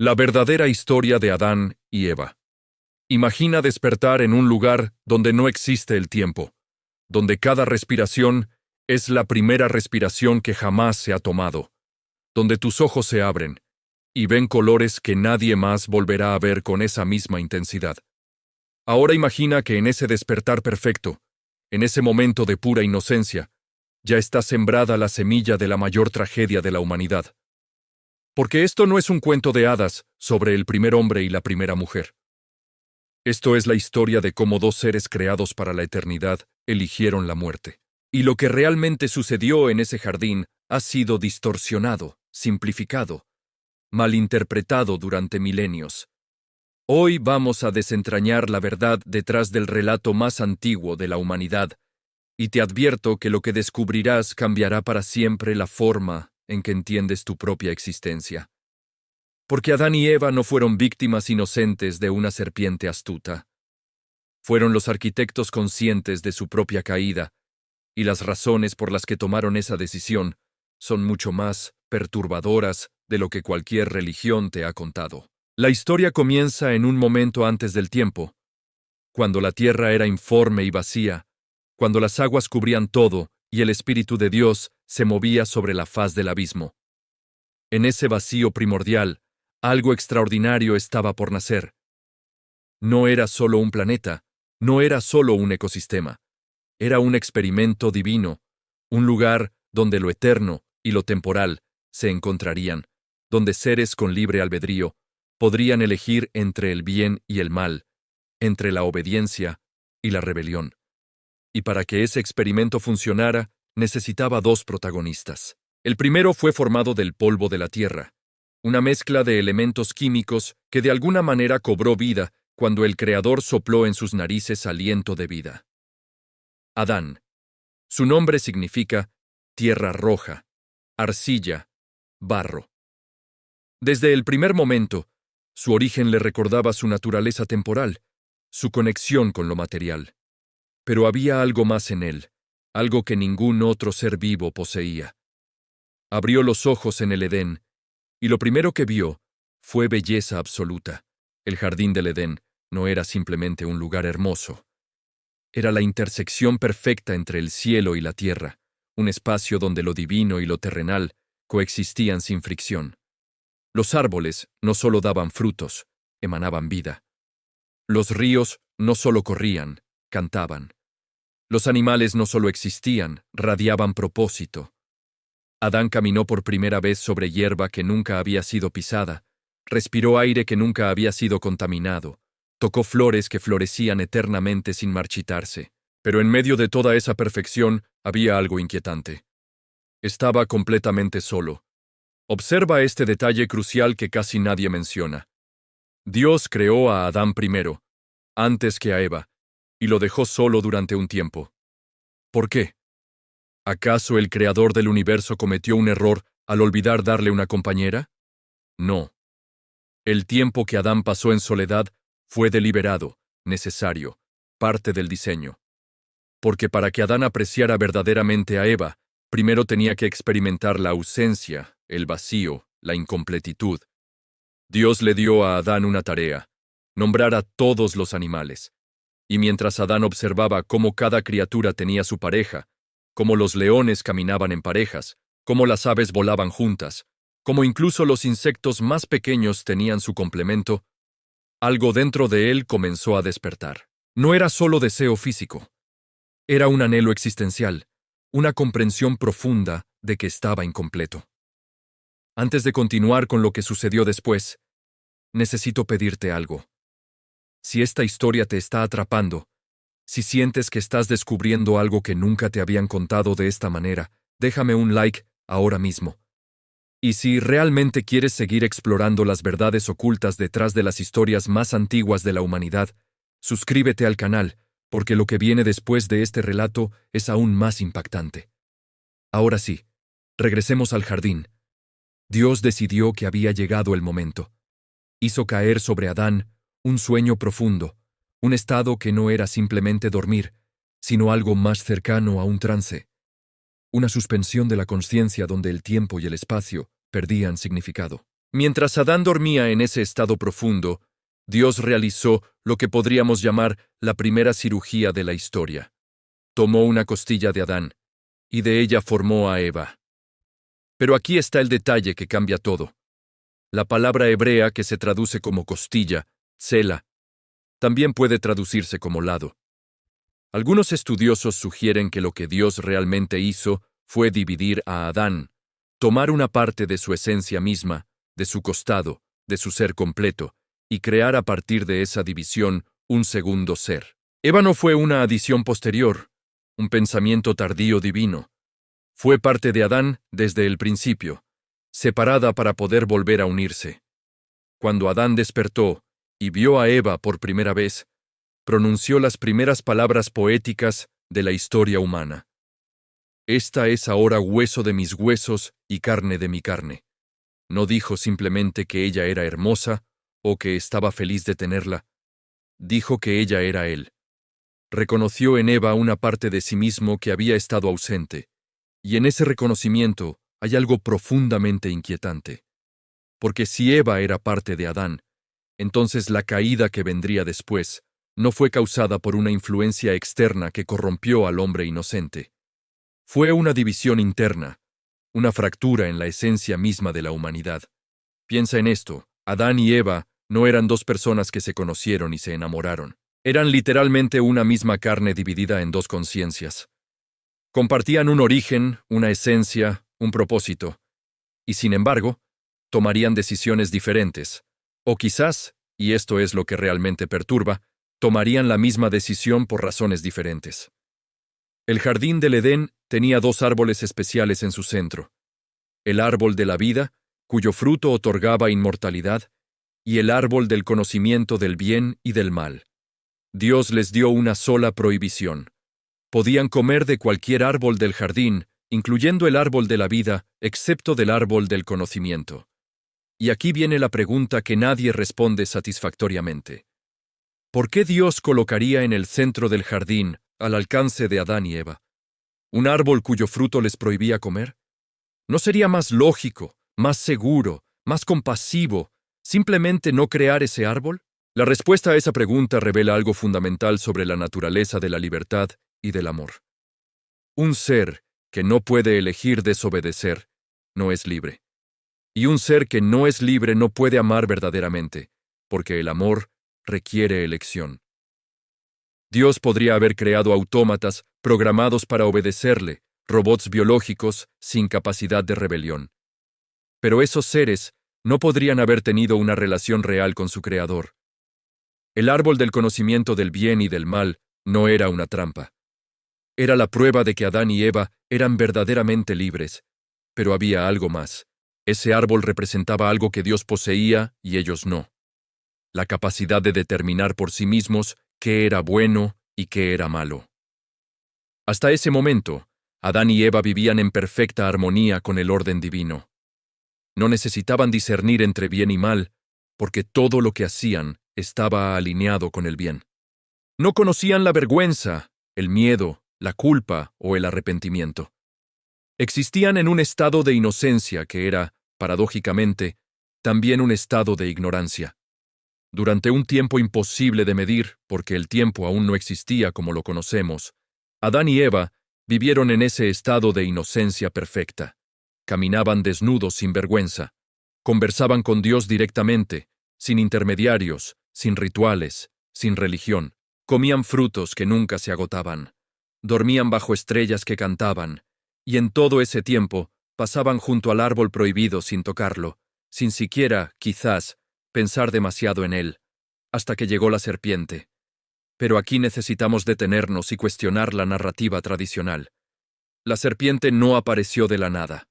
La verdadera historia de Adán y Eva. Imagina despertar en un lugar donde no existe el tiempo, donde cada respiración es la primera respiración que jamás se ha tomado, donde tus ojos se abren y ven colores que nadie más volverá a ver con esa misma intensidad. Ahora imagina que en ese despertar perfecto, en ese momento de pura inocencia, ya está sembrada la semilla de la mayor tragedia de la humanidad. Porque esto no es un cuento de hadas sobre el primer hombre y la primera mujer. Esto es la historia de cómo dos seres creados para la eternidad eligieron la muerte. Y lo que realmente sucedió en ese jardín ha sido distorsionado, simplificado, malinterpretado durante milenios. Hoy vamos a desentrañar la verdad detrás del relato más antiguo de la humanidad, y te advierto que lo que descubrirás cambiará para siempre la forma en que entiendes tu propia existencia. Porque Adán y Eva no fueron víctimas inocentes de una serpiente astuta. Fueron los arquitectos conscientes de su propia caída, y las razones por las que tomaron esa decisión son mucho más perturbadoras de lo que cualquier religión te ha contado. La historia comienza en un momento antes del tiempo, cuando la tierra era informe y vacía, cuando las aguas cubrían todo y el Espíritu de Dios se movía sobre la faz del abismo. En ese vacío primordial, algo extraordinario estaba por nacer. No era solo un planeta, no era solo un ecosistema, era un experimento divino, un lugar donde lo eterno y lo temporal se encontrarían, donde seres con libre albedrío podrían elegir entre el bien y el mal, entre la obediencia y la rebelión. Y para que ese experimento funcionara, necesitaba dos protagonistas. El primero fue formado del polvo de la tierra, una mezcla de elementos químicos que de alguna manera cobró vida cuando el Creador sopló en sus narices aliento de vida. Adán. Su nombre significa tierra roja, arcilla, barro. Desde el primer momento, su origen le recordaba su naturaleza temporal, su conexión con lo material. Pero había algo más en él, algo que ningún otro ser vivo poseía. Abrió los ojos en el Edén, y lo primero que vio fue belleza absoluta. El jardín del Edén no era simplemente un lugar hermoso. Era la intersección perfecta entre el cielo y la tierra, un espacio donde lo divino y lo terrenal coexistían sin fricción. Los árboles no solo daban frutos, emanaban vida. Los ríos no solo corrían, cantaban. Los animales no solo existían, radiaban propósito. Adán caminó por primera vez sobre hierba que nunca había sido pisada, respiró aire que nunca había sido contaminado, tocó flores que florecían eternamente sin marchitarse. Pero en medio de toda esa perfección había algo inquietante. Estaba completamente solo. Observa este detalle crucial que casi nadie menciona. Dios creó a Adán primero, antes que a Eva, y lo dejó solo durante un tiempo. ¿Por qué? ¿Acaso el creador del universo cometió un error al olvidar darle una compañera? No. El tiempo que Adán pasó en soledad fue deliberado, necesario, parte del diseño. Porque para que Adán apreciara verdaderamente a Eva, primero tenía que experimentar la ausencia, el vacío, la incompletitud. Dios le dio a Adán una tarea: nombrar a todos los animales. Y mientras Adán observaba cómo cada criatura tenía su pareja, cómo los leones caminaban en parejas, cómo las aves volaban juntas, cómo incluso los insectos más pequeños tenían su complemento, algo dentro de él comenzó a despertar. No era solo deseo físico. Era un anhelo existencial, una comprensión profunda de que estaba incompleto. Antes de continuar con lo que sucedió después, necesito pedirte algo. Si esta historia te está atrapando, si sientes que estás descubriendo algo que nunca te habían contado de esta manera, déjame un like ahora mismo. Y si realmente quieres seguir explorando las verdades ocultas detrás de las historias más antiguas de la humanidad, suscríbete al canal, porque lo que viene después de este relato es aún más impactante. Ahora sí, regresemos al jardín. Dios decidió que había llegado el momento. Hizo caer sobre Adán un sueño profundo, un estado que no era simplemente dormir, sino algo más cercano a un trance. Una suspensión de la consciencia donde el tiempo y el espacio perdían significado. Mientras Adán dormía en ese estado profundo, Dios realizó lo que podríamos llamar la primera cirugía de la historia. Tomó una costilla de Adán, y de ella formó a Eva. Pero aquí está el detalle que cambia todo. La palabra hebrea que se traduce como costilla, tsela, también puede traducirse como lado. Algunos estudiosos sugieren que lo que Dios realmente hizo fue dividir a Adán, tomar una parte de su esencia misma, de su costado, de su ser completo, y crear a partir de esa división un segundo ser. Eva no fue una adición posterior, un pensamiento tardío divino. Fue parte de Adán desde el principio, separada para poder volver a unirse. Cuando Adán despertó y vio a Eva por primera vez, pronunció las primeras palabras poéticas de la historia humana. Esta es ahora hueso de mis huesos y carne de mi carne. No dijo simplemente que ella era hermosa o que estaba feliz de tenerla. Dijo que ella era él. Reconoció en Eva una parte de sí mismo que había estado ausente. Y en ese reconocimiento hay algo profundamente inquietante. Porque si Eva era parte de Adán, entonces la caída que vendría después no fue causada por una influencia externa que corrompió al hombre inocente. Fue una división interna, una fractura en la esencia misma de la humanidad. Piensa en esto, Adán y Eva no eran dos personas que se conocieron y se enamoraron. Eran literalmente una misma carne dividida en dos conciencias. Compartían un origen, una esencia, un propósito, y sin embargo, tomarían decisiones diferentes, o quizás, y esto es lo que realmente perturba, tomarían la misma decisión por razones diferentes. El jardín del Edén tenía dos árboles especiales en su centro: el árbol de la vida, cuyo fruto otorgaba inmortalidad, y el árbol del conocimiento del bien y del mal. Dios les dio una sola prohibición: podían comer de cualquier árbol del jardín, incluyendo el árbol de la vida, excepto del árbol del conocimiento. Y aquí viene la pregunta que nadie responde satisfactoriamente. ¿Por qué Dios colocaría en el centro del jardín, al alcance de Adán y Eva, un árbol cuyo fruto les prohibía comer? ¿No sería más lógico, más seguro, más compasivo, simplemente no crear ese árbol? La respuesta a esa pregunta revela algo fundamental sobre la naturaleza de la libertad y del amor. Un ser que no puede elegir desobedecer no es libre. Y un ser que no es libre no puede amar verdaderamente, porque el amor requiere elección. Dios podría haber creado autómatas programados para obedecerle, robots biológicos sin capacidad de rebelión. Pero esos seres no podrían haber tenido una relación real con su Creador. El árbol del conocimiento del bien y del mal no era una trampa. Era la prueba de que Adán y Eva eran verdaderamente libres. Pero había algo más. Ese árbol representaba algo que Dios poseía y ellos no: la capacidad de determinar por sí mismos qué era bueno y qué era malo. Hasta ese momento, Adán y Eva vivían en perfecta armonía con el orden divino. No necesitaban discernir entre bien y mal, porque todo lo que hacían estaba alineado con el bien. No conocían la vergüenza, el miedo, la culpa o el arrepentimiento. Existían en un estado de inocencia que era, paradójicamente, también un estado de ignorancia. Durante un tiempo imposible de medir, porque el tiempo aún no existía como lo conocemos, Adán y Eva vivieron en ese estado de inocencia perfecta. Caminaban desnudos sin vergüenza. Conversaban con Dios directamente, sin intermediarios, sin rituales, sin religión. Comían frutos que nunca se agotaban. Dormían bajo estrellas que cantaban. Y en todo ese tiempo pasaban junto al árbol prohibido sin tocarlo, sin siquiera, quizás, pensar demasiado en él, hasta que llegó la serpiente. Pero aquí necesitamos detenernos y cuestionar la narrativa tradicional. La serpiente no apareció de la nada.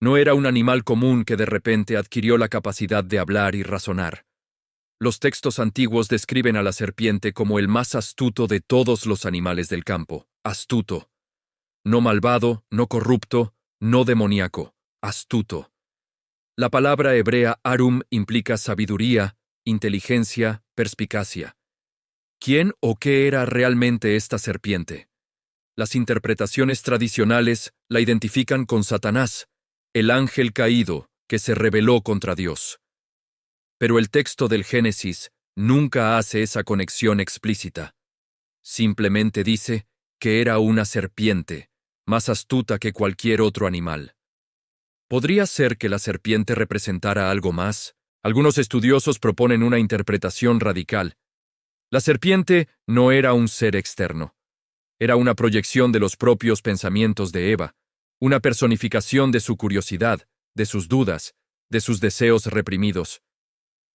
No era un animal común que de repente adquirió la capacidad de hablar y razonar. Los textos antiguos describen a la serpiente como el más astuto de todos los animales del campo. Astuto. No malvado, no corrupto, no demoníaco. Astuto. La palabra hebrea arum implica sabiduría, inteligencia, perspicacia. ¿Quién o qué era realmente esta serpiente? Las interpretaciones tradicionales la identifican con Satanás, el ángel caído, que se rebeló contra Dios. Pero el texto del Génesis nunca hace esa conexión explícita. Simplemente dice que era una serpiente, más astuta que cualquier otro animal. ¿Podría ser que la serpiente representara algo más? Algunos estudiosos proponen una interpretación radical. La serpiente no era un ser externo. Era una proyección de los propios pensamientos de Eva, una personificación de su curiosidad, de sus dudas, de sus deseos reprimidos.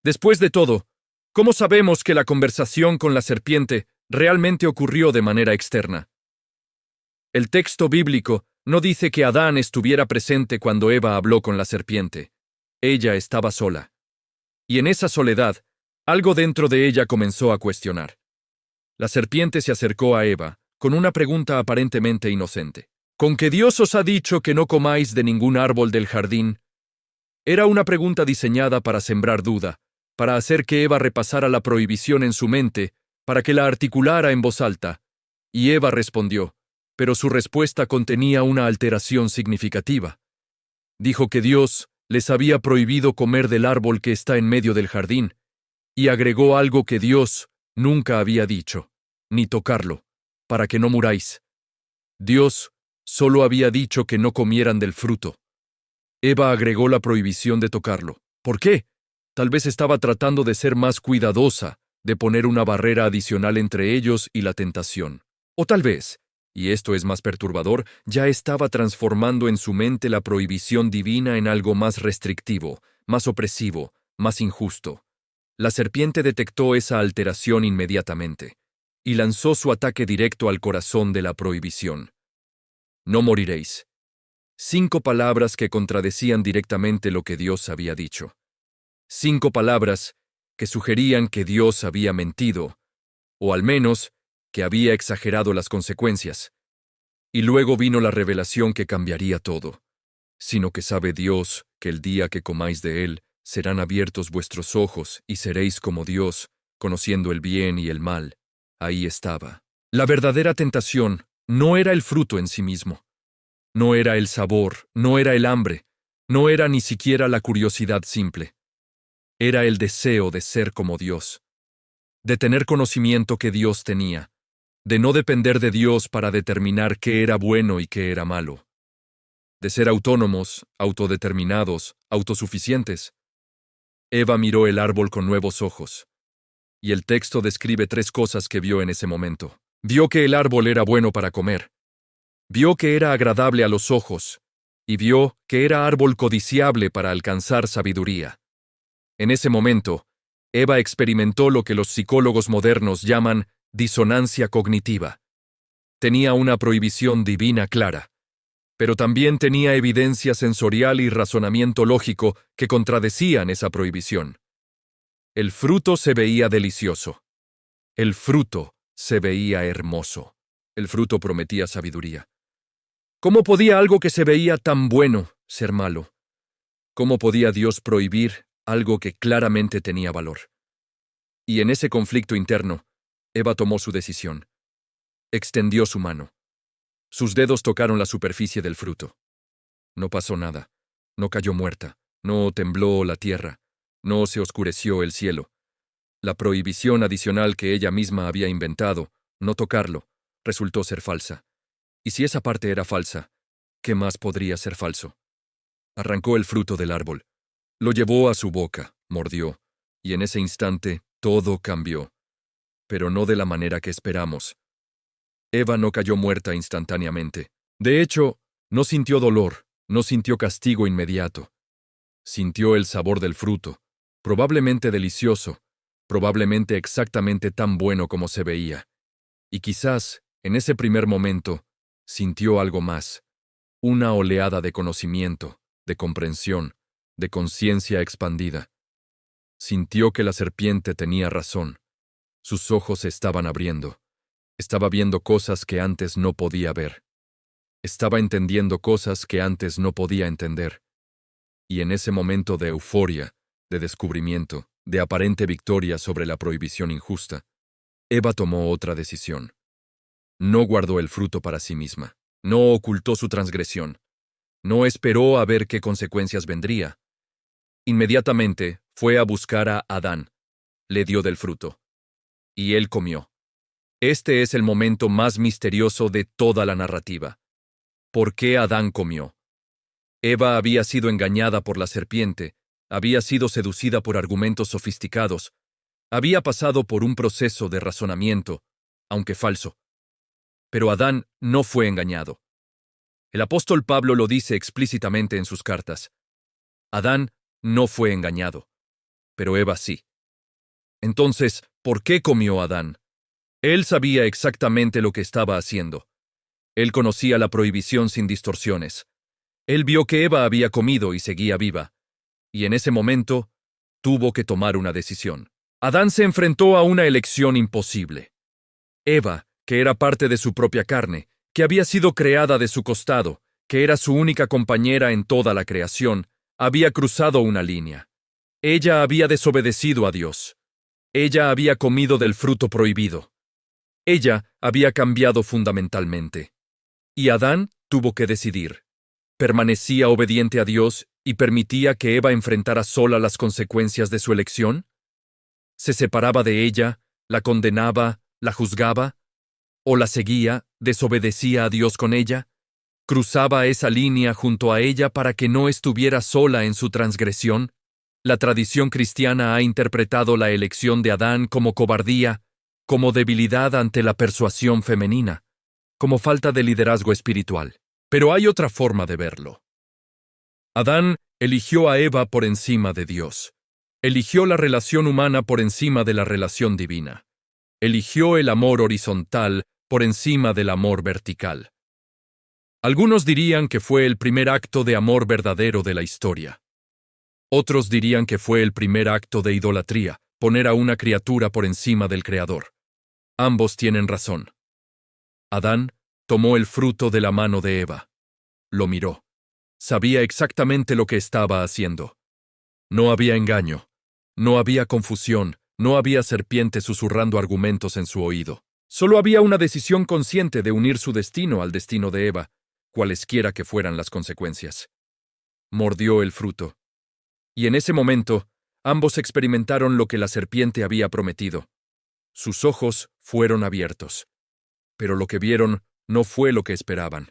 Después de todo, ¿cómo sabemos que la conversación con la serpiente realmente ocurrió de manera externa? El texto bíblico no dice que Adán estuviera presente cuando Eva habló con la serpiente. Ella estaba sola. Y en esa soledad, algo dentro de ella comenzó a cuestionar. La serpiente se acercó a Eva con una pregunta aparentemente inocente. ¿Con que Dios os ha dicho que no comáis de ningún árbol del jardín? Era una pregunta diseñada para sembrar duda, para hacer que Eva repasara la prohibición en su mente, para que la articulara en voz alta. Y Eva respondió, pero su respuesta contenía una alteración significativa. Dijo que Dios les había prohibido comer del árbol que está en medio del jardín, y agregó algo que Dios nunca había dicho, ni tocarlo, para que no muráis. Dios solo había dicho que no comieran del fruto. Eva agregó la prohibición de tocarlo. ¿Por qué? Tal vez estaba tratando de ser más cuidadosa, de poner una barrera adicional entre ellos y la tentación. O tal vez, y esto es más perturbador, ya estaba transformando en su mente la prohibición divina en algo más restrictivo, más opresivo, más injusto. La serpiente detectó esa alteración inmediatamente, y lanzó su ataque directo al corazón de la prohibición. No moriréis. 5 palabras que contradecían directamente lo que Dios había dicho. 5 palabras que sugerían que Dios había mentido, o al menos que había exagerado las consecuencias. Y luego vino la revelación que cambiaría todo. Sino que sabe Dios que el día que comáis de él, serán abiertos vuestros ojos y seréis como Dios, conociendo el bien y el mal. Ahí estaba. La verdadera tentación no era el fruto en sí mismo. No era el sabor, no era el hambre, no era ni siquiera la curiosidad simple. Era el deseo de ser como Dios, de tener conocimiento que Dios tenía, de no depender de Dios para determinar qué era bueno y qué era malo, de ser autónomos, autodeterminados, autosuficientes. Eva miró el árbol con nuevos ojos, y el texto describe 3 cosas que vio en ese momento. Vio que el árbol era bueno para comer, vio que era agradable a los ojos, y vio que era árbol codiciable para alcanzar sabiduría. En ese momento, Eva experimentó lo que los psicólogos modernos llaman disonancia cognitiva. Tenía una prohibición divina clara, pero también tenía evidencia sensorial y razonamiento lógico que contradecían esa prohibición. El fruto se veía delicioso. El fruto se veía hermoso. El fruto prometía sabiduría. ¿Cómo podía algo que se veía tan bueno ser malo? ¿Cómo podía Dios prohibir algo que claramente tenía valor? Y en ese conflicto interno, Eva tomó su decisión. Extendió su mano. Sus dedos tocaron la superficie del fruto. No pasó nada. No cayó muerta. No tembló la tierra. No se oscureció el cielo. La prohibición adicional que ella misma había inventado, no tocarlo, resultó ser falsa. Y si esa parte era falsa, ¿qué más podría ser falso? Arrancó el fruto del árbol. Lo llevó a su boca, mordió, y en ese instante todo cambió. Pero no de la manera que esperamos. Eva no cayó muerta instantáneamente. De hecho, no sintió dolor, no sintió castigo inmediato. Sintió el sabor del fruto, probablemente delicioso, probablemente exactamente tan bueno como se veía. Y quizás, en ese primer momento, sintió algo más, una oleada de conocimiento, de comprensión, de conciencia expandida. Sintió que la serpiente tenía razón. Sus ojos se estaban abriendo. Estaba viendo cosas que antes no podía ver. Estaba entendiendo cosas que antes no podía entender. Y en ese momento de euforia, de descubrimiento, de aparente victoria sobre la prohibición injusta, Eva tomó otra decisión. No guardó el fruto para sí misma. No ocultó su transgresión. No esperó a ver qué consecuencias vendría. Inmediatamente fue a buscar a Adán, le dio del fruto, y él comió. Este es el momento más misterioso de toda la narrativa. ¿Por qué Adán comió? Eva había sido engañada por la serpiente, había sido seducida por argumentos sofisticados, había pasado por un proceso de razonamiento, aunque falso. Pero Adán no fue engañado. El apóstol Pablo lo dice explícitamente en sus cartas. Adán no fue engañado, pero Eva sí. Entonces, ¿por qué comió Adán? Él sabía exactamente lo que estaba haciendo. Él conocía la prohibición sin distorsiones. Él vio que Eva había comido y seguía viva, y en ese momento tuvo que tomar una decisión. Adán se enfrentó a una elección imposible. Eva, que era parte de su propia carne, que había sido creada de su costado, que era su única compañera en toda la creación, había cruzado una línea. Ella había desobedecido a Dios. Ella había comido del fruto prohibido. Ella había cambiado fundamentalmente. Y Adán tuvo que decidir. ¿Permanecía obediente a Dios y permitía que Eva enfrentara sola las consecuencias de su elección? ¿Se separaba de ella, la condenaba, la juzgaba? ¿O la seguía, desobedecía a Dios con ella? ¿Cruzaba esa línea junto a ella para que no estuviera sola en su transgresión? La tradición cristiana ha interpretado la elección de Adán como cobardía, como debilidad ante la persuasión femenina, como falta de liderazgo espiritual. Pero hay otra forma de verlo. Adán eligió a Eva por encima de Dios. Eligió la relación humana por encima de la relación divina. Eligió el amor horizontal por encima del amor vertical. Algunos dirían que fue el primer acto de amor verdadero de la historia. Otros dirían que fue el primer acto de idolatría, poner a una criatura por encima del Creador. Ambos tienen razón. Adán tomó el fruto de la mano de Eva. Lo miró. Sabía exactamente lo que estaba haciendo. No había engaño. No había confusión. No había serpientes susurrando argumentos en su oído. Solo había una decisión consciente de unir su destino al destino de Eva, cualesquiera que fueran las consecuencias. Mordió el fruto. Y en ese momento, ambos experimentaron lo que la serpiente había prometido. Sus ojos fueron abiertos. Pero lo que vieron no fue lo que esperaban.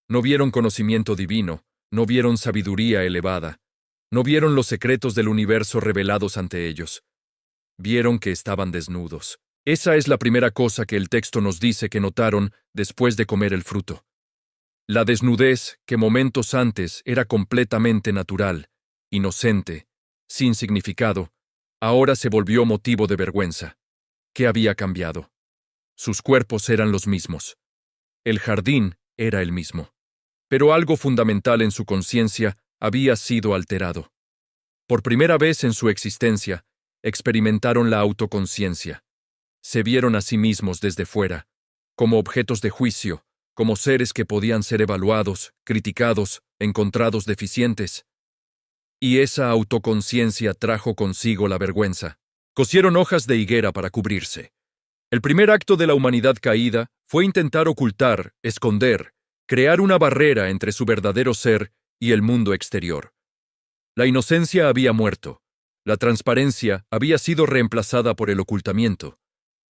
No vieron conocimiento divino, no vieron sabiduría elevada, no vieron los secretos del universo revelados ante ellos. Vieron que estaban desnudos. Esa es la primera cosa que el texto nos dice que notaron después de comer el fruto. La desnudez, que momentos antes era completamente natural, inocente, sin significado, ahora se volvió motivo de vergüenza. ¿Qué había cambiado? Sus cuerpos eran los mismos. El jardín era el mismo. Pero algo fundamental en su conciencia había sido alterado. Por primera vez en su existencia, experimentaron la autoconciencia. Se vieron a sí mismos desde fuera, como objetos de juicio, como seres que podían ser evaluados, criticados, encontrados deficientes. Y esa autoconciencia trajo consigo la vergüenza. Cosieron hojas de higuera para cubrirse. El primer acto de la humanidad caída fue intentar ocultar, esconder, crear una barrera entre su verdadero ser y el mundo exterior. La inocencia había muerto. La transparencia había sido reemplazada por el ocultamiento.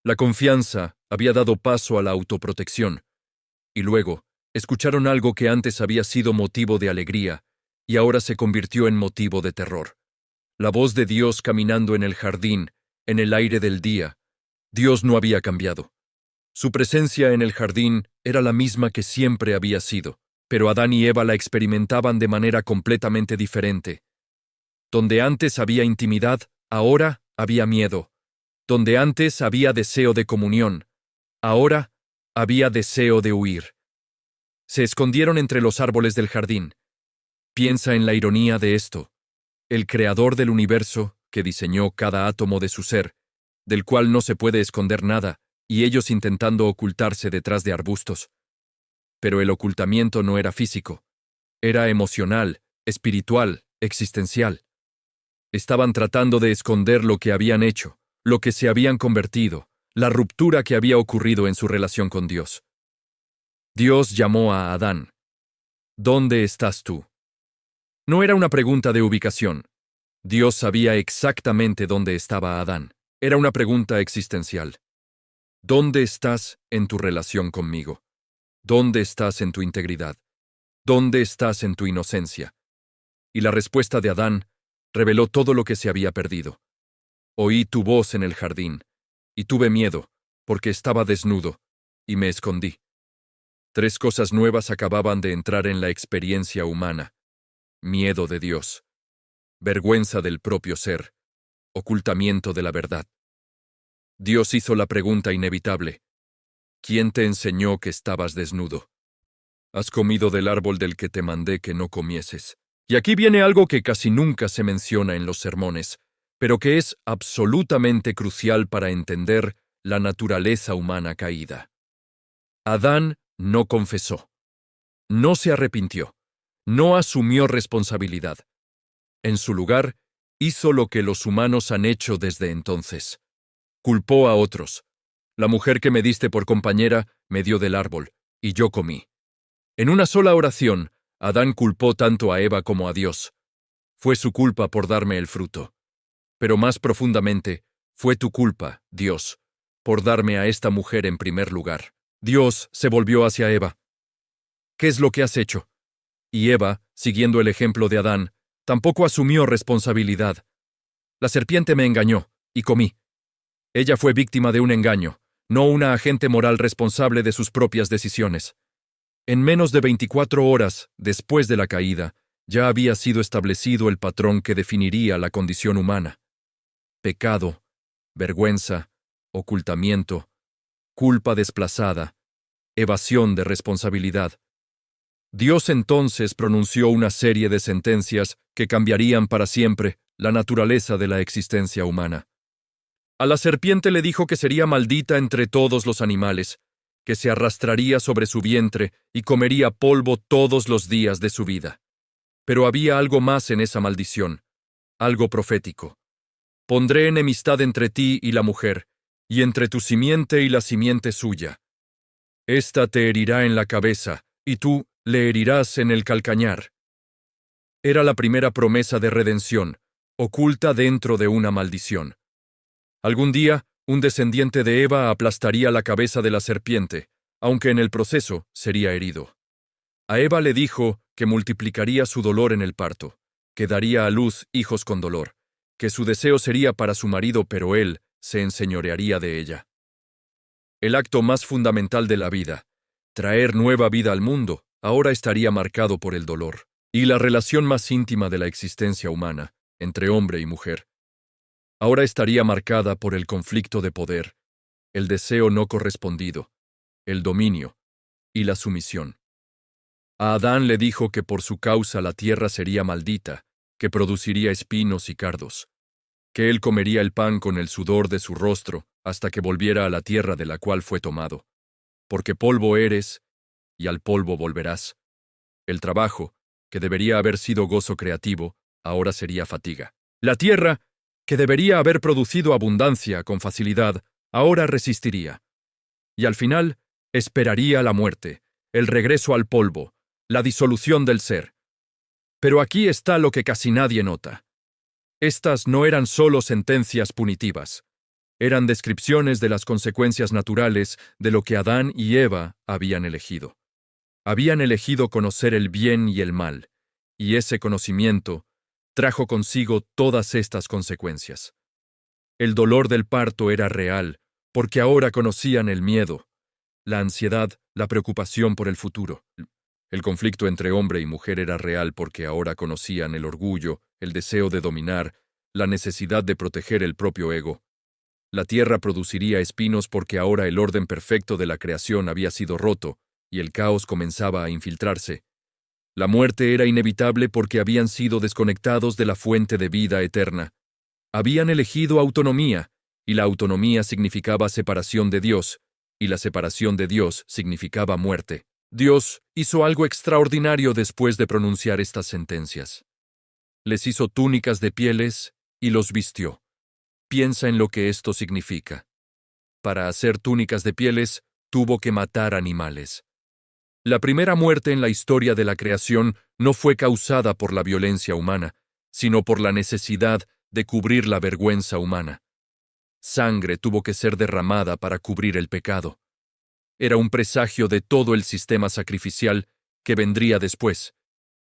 La confianza había dado paso a la autoprotección. Y luego, escucharon algo que antes había sido motivo de alegría y ahora se convirtió en motivo de terror. La voz de Dios caminando en el jardín, en el aire del día. Dios no había cambiado. Su presencia en el jardín era la misma que siempre había sido, pero Adán y Eva la experimentaban de manera completamente diferente. Donde antes había intimidad, ahora había miedo. Donde antes había deseo de comunión, ahora había deseo de huir. Se escondieron entre los árboles del jardín. Piensa en la ironía de esto. El creador del universo, que diseñó cada átomo de su ser, del cual no se puede esconder nada, y ellos intentando ocultarse detrás de arbustos. Pero el ocultamiento no era físico. Era emocional, espiritual, existencial. Estaban tratando de esconder lo que habían hecho, lo que se habían convertido, la ruptura que había ocurrido en su relación con Dios. Dios llamó a Adán. ¿Dónde estás tú? No era una pregunta de ubicación. Dios sabía exactamente dónde estaba Adán. Era una pregunta existencial. ¿Dónde estás en tu relación conmigo? ¿Dónde estás en tu integridad? ¿Dónde estás en tu inocencia? Y la respuesta de Adán reveló todo lo que se había perdido. Oí tu voz en el jardín, y tuve miedo, porque estaba desnudo, y me escondí. 3 cosas nuevas acababan de entrar en la experiencia humana: miedo de Dios, vergüenza del propio ser, ocultamiento de la verdad. Dios hizo la pregunta inevitable: ¿quién te enseñó que estabas desnudo? Has comido del árbol del que te mandé que no comieses. Y aquí viene algo que casi nunca se menciona en los sermones, pero que es absolutamente crucial para entender la naturaleza humana caída. Adán no confesó, no se arrepintió, no asumió responsabilidad. En su lugar, hizo lo que los humanos han hecho desde entonces. Culpó a otros. La mujer que me diste por compañera me dio del árbol, y yo comí. En una sola oración, Adán culpó tanto a Eva como a Dios. Fue su culpa por darme el fruto. Pero más profundamente, fue tu culpa, Dios, por darme a esta mujer en primer lugar. Dios se volvió hacia Eva. ¿Qué es lo que has hecho? Y Eva, siguiendo el ejemplo de Adán, tampoco asumió responsabilidad. La serpiente me engañó, y comí. Ella fue víctima de un engaño, no una agente moral responsable de sus propias decisiones. En menos de 24 horas después de la caída, ya había sido establecido el patrón que definiría la condición humana. Pecado, vergüenza, ocultamiento, culpa desplazada, evasión de responsabilidad. Dios entonces pronunció una serie de sentencias que cambiarían para siempre la naturaleza de la existencia humana. A la serpiente le dijo que sería maldita entre todos los animales, que se arrastraría sobre su vientre y comería polvo todos los días de su vida. Pero había algo más en esa maldición, algo profético. Pondré enemistad entre ti y la mujer, y entre tu simiente y la simiente suya. Esta te herirá en la cabeza, y tú le herirás en el calcañar. Era la primera promesa de redención, oculta dentro de una maldición. Algún día, un descendiente de Eva aplastaría la cabeza de la serpiente, aunque en el proceso sería herido. A Eva le dijo que multiplicaría su dolor en el parto, que daría a luz hijos con dolor, que su deseo sería para su marido, pero él se enseñorearía de ella. El acto más fundamental de la vida, traer nueva vida al mundo, ahora estaría marcado por el dolor, y la relación más íntima de la existencia humana, entre hombre y mujer, ahora estaría marcada por el conflicto de poder, el deseo no correspondido, el dominio y la sumisión. A Adán le dijo que por su causa la tierra sería maldita, que produciría espinos y cardos, que él comería el pan con el sudor de su rostro hasta que volviera a la tierra de la cual fue tomado, porque polvo eres y al polvo volverás. El trabajo, que debería haber sido gozo creativo, ahora sería fatiga. La tierra, que debería haber producido abundancia con facilidad, ahora resistiría. Y al final, esperaría la muerte, el regreso al polvo, la disolución del ser. Pero aquí está lo que casi nadie nota. Estas no eran solo sentencias punitivas, eran descripciones de las consecuencias naturales de lo que Adán y Eva habían elegido. Habían elegido conocer el bien y el mal, y ese conocimiento trajo consigo todas estas consecuencias. El dolor del parto era real, porque ahora conocían el miedo, la ansiedad, la preocupación por el futuro. El conflicto entre hombre y mujer era real porque ahora conocían el orgullo, el deseo de dominar, la necesidad de proteger el propio ego. La tierra produciría espinos porque ahora el orden perfecto de la creación había sido roto, y el caos comenzaba a infiltrarse. La muerte era inevitable porque habían sido desconectados de la fuente de vida eterna. Habían elegido autonomía, y la autonomía significaba separación de Dios, y la separación de Dios significaba muerte. Dios hizo algo extraordinario después de pronunciar estas sentencias. Les hizo túnicas de pieles y los vistió. Piensa en lo que esto significa. Para hacer túnicas de pieles, tuvo que matar animales. La primera muerte en la historia de la creación no fue causada por la violencia humana, sino por la necesidad de cubrir la vergüenza humana. Sangre tuvo que ser derramada para cubrir el pecado. Era un presagio de todo el sistema sacrificial que vendría después,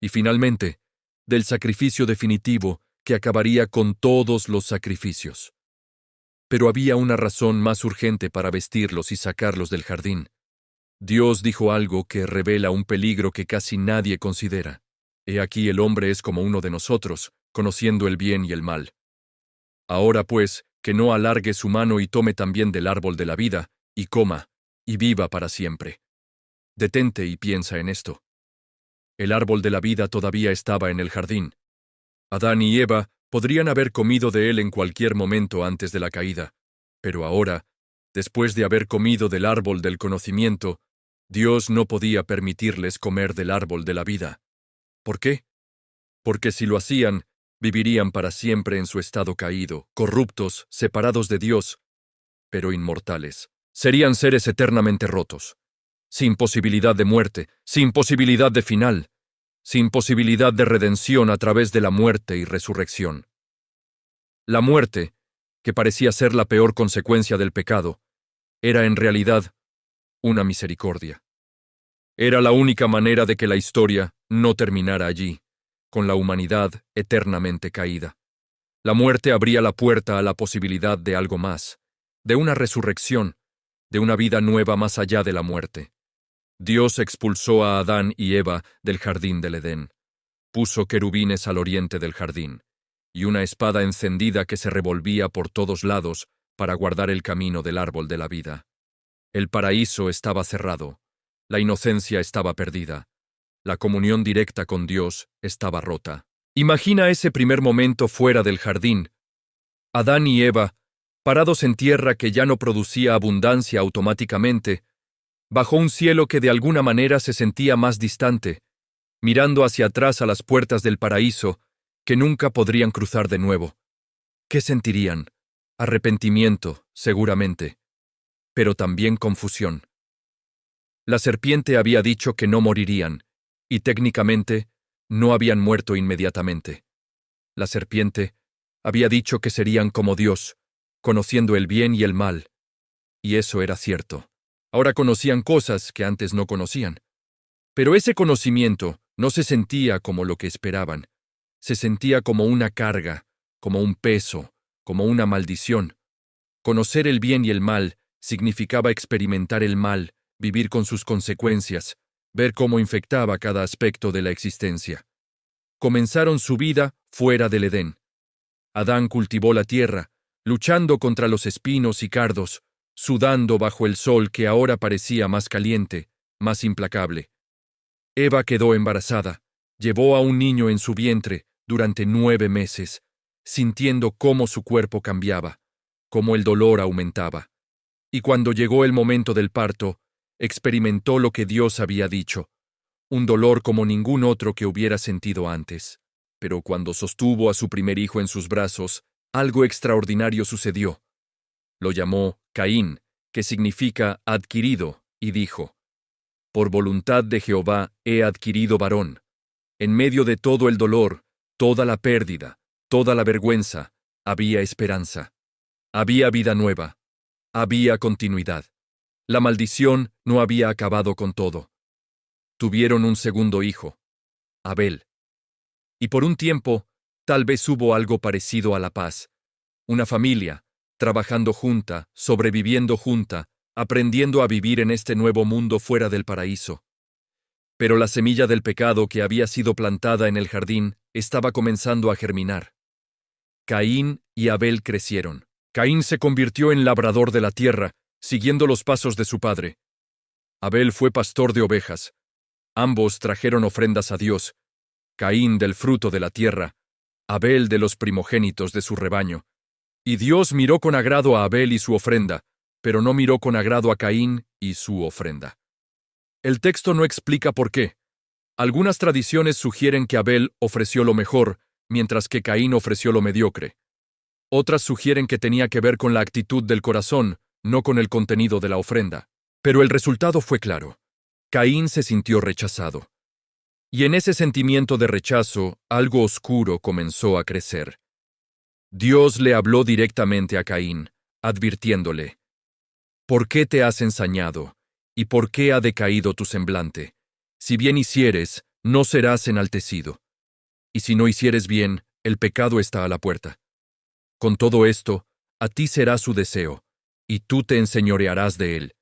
y finalmente, del sacrificio definitivo que acabaría con todos los sacrificios. Pero había una razón más urgente para vestirlos y sacarlos del jardín. Dios dijo algo que revela un peligro que casi nadie considera. He aquí el hombre es como uno de nosotros, conociendo el bien y el mal. Ahora pues, que no alargue su mano y tome también del árbol de la vida, y coma, y viva para siempre. Detente y piensa en esto. El árbol de la vida todavía estaba en el jardín. Adán y Eva podrían haber comido de él en cualquier momento antes de la caída, pero ahora, después de haber comido del árbol del conocimiento, Dios no podía permitirles comer del árbol de la vida. ¿Por qué? Porque si lo hacían, vivirían para siempre en su estado caído, corruptos, separados de Dios, pero inmortales. Serían seres eternamente rotos, sin posibilidad de muerte, sin posibilidad de final, sin posibilidad de redención a través de la muerte y resurrección. La muerte, que parecía ser la peor consecuencia del pecado, era en realidad una misericordia. Era la única manera de que la historia no terminara allí, con la humanidad eternamente caída. La muerte abría la puerta a la posibilidad de algo más, de una resurrección, de una vida nueva más allá de la muerte. Dios expulsó a Adán y Eva del jardín del Edén. Puso querubines al oriente del jardín, y una espada encendida que se revolvía por todos lados para guardar el camino del árbol de la vida. El paraíso estaba cerrado, la inocencia estaba perdida, la comunión directa con Dios estaba rota. Imagina ese primer momento fuera del jardín. Adán y Eva, parados en tierra que ya no producía abundancia automáticamente, bajo un cielo que de alguna manera se sentía más distante, mirando hacia atrás a las puertas del paraíso que nunca podrían cruzar de nuevo. ¿Qué sentirían? Arrepentimiento, seguramente, pero también confusión. La serpiente había dicho que no morirían, y técnicamente no habían muerto inmediatamente. La serpiente había dicho que serían como Dios, conociendo el bien y el mal, y eso era cierto. Ahora conocían cosas que antes no conocían. Pero ese conocimiento no se sentía como lo que esperaban. Se sentía como una carga, como un peso, como una maldición. Conocer el bien y el mal significaba experimentar el mal, vivir con sus consecuencias, ver cómo infectaba cada aspecto de la existencia. Comenzaron su vida fuera del Edén. Adán cultivó la tierra, luchando contra los espinos y cardos, sudando bajo el sol que ahora parecía más caliente, más implacable. Eva quedó embarazada, llevó a un niño en su vientre durante 9 meses, sintiendo cómo su cuerpo cambiaba, cómo el dolor aumentaba. Y cuando llegó el momento del parto, experimentó lo que Dios había dicho, un dolor como ningún otro que hubiera sentido antes. Pero cuando sostuvo a su primer hijo en sus brazos, algo extraordinario sucedió. Lo llamó Caín, que significa adquirido, y dijo: Por voluntad de Jehová he adquirido varón. En medio de todo el dolor, toda la pérdida, toda la vergüenza, había esperanza. Había vida nueva. Había continuidad. La maldición no había acabado con todo. Tuvieron un segundo hijo, Abel. Y por un tiempo, tal vez hubo algo parecido a la paz. Una familia, trabajando junta, sobreviviendo junta, aprendiendo a vivir en este nuevo mundo fuera del paraíso. Pero la semilla del pecado que había sido plantada en el jardín estaba comenzando a germinar. Caín y Abel crecieron. Caín se convirtió en labrador de la tierra, siguiendo los pasos de su padre. Abel fue pastor de ovejas. Ambos trajeron ofrendas a Dios. Caín del fruto de la tierra, Abel de los primogénitos de su rebaño. Y Dios miró con agrado a Abel y su ofrenda, pero no miró con agrado a Caín y su ofrenda. El texto no explica por qué. Algunas tradiciones sugieren que Abel ofreció lo mejor, mientras que Caín ofreció lo mediocre. Otras sugieren que tenía que ver con la actitud del corazón, no con el contenido de la ofrenda. Pero el resultado fue claro. Caín se sintió rechazado. Y en ese sentimiento de rechazo, algo oscuro comenzó a crecer. Dios le habló directamente a Caín, advirtiéndole: ¿Por qué te has ensañado? ¿Y por qué ha decaído tu semblante? Si bien hicieres, no serás enaltecido. Y si no hicieres bien, el pecado está a la puerta. Con todo esto, a ti será su deseo, y tú te enseñorearás de él.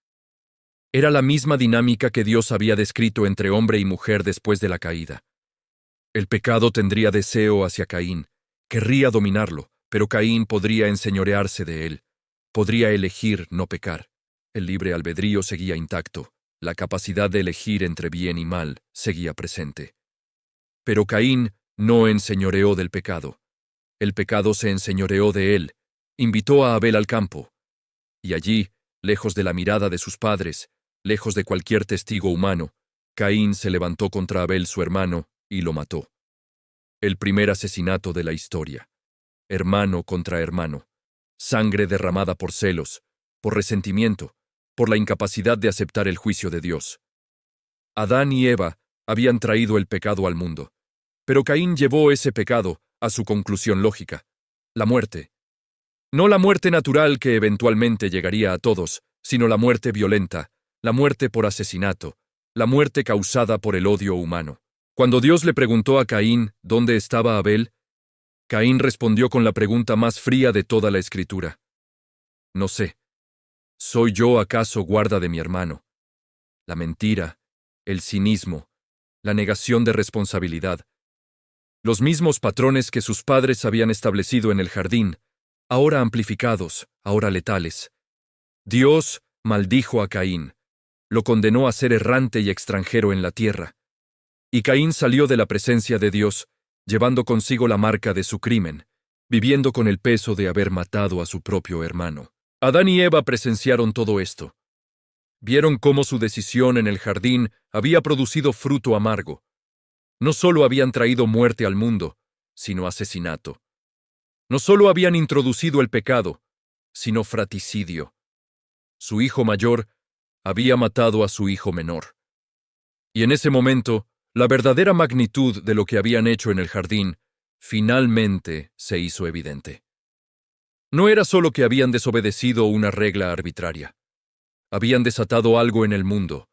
Era la misma dinámica que Dios había descrito entre hombre y mujer después de la caída. El pecado tendría deseo hacia Caín, querría dominarlo, pero Caín podría enseñorearse de él, podría elegir no pecar. El libre albedrío seguía intacto, la capacidad de elegir entre bien y mal seguía presente. Pero Caín no enseñoreó del pecado. El pecado se enseñoreó de él, invitó a Abel al campo. Y allí, lejos de la mirada de sus padres, lejos de cualquier testigo humano, Caín se levantó contra Abel su hermano y lo mató. El primer asesinato de la historia. Hermano contra hermano. Sangre derramada por celos, por resentimiento, por la incapacidad de aceptar el juicio de Dios. Adán y Eva habían traído el pecado al mundo, pero Caín llevó ese pecado a su conclusión lógica: la muerte. No la muerte natural que eventualmente llegaría a todos, sino la muerte violenta, la muerte por asesinato, la muerte causada por el odio humano. Cuando Dios le preguntó a Caín dónde estaba Abel, Caín respondió con la pregunta más fría de toda la Escritura: no sé. ¿Soy yo acaso guarda de mi hermano? La mentira, el cinismo, la negación de responsabilidad. Los mismos patrones que sus padres habían establecido en el jardín, ahora amplificados, ahora letales. Dios maldijo a Caín, lo condenó a ser errante y extranjero en la tierra. Y Caín salió de la presencia de Dios, llevando consigo la marca de su crimen, viviendo con el peso de haber matado a su propio hermano. Adán y Eva presenciaron todo esto. Vieron cómo su decisión en el jardín había producido fruto amargo. No solo habían traído muerte al mundo, sino asesinato. No solo habían introducido el pecado, sino fratricidio. Su hijo mayor había matado a su hijo menor. Y en ese momento, la verdadera magnitud de lo que habían hecho en el jardín finalmente se hizo evidente. No era solo que habían desobedecido una regla arbitraria. Habían desatado algo en el mundo,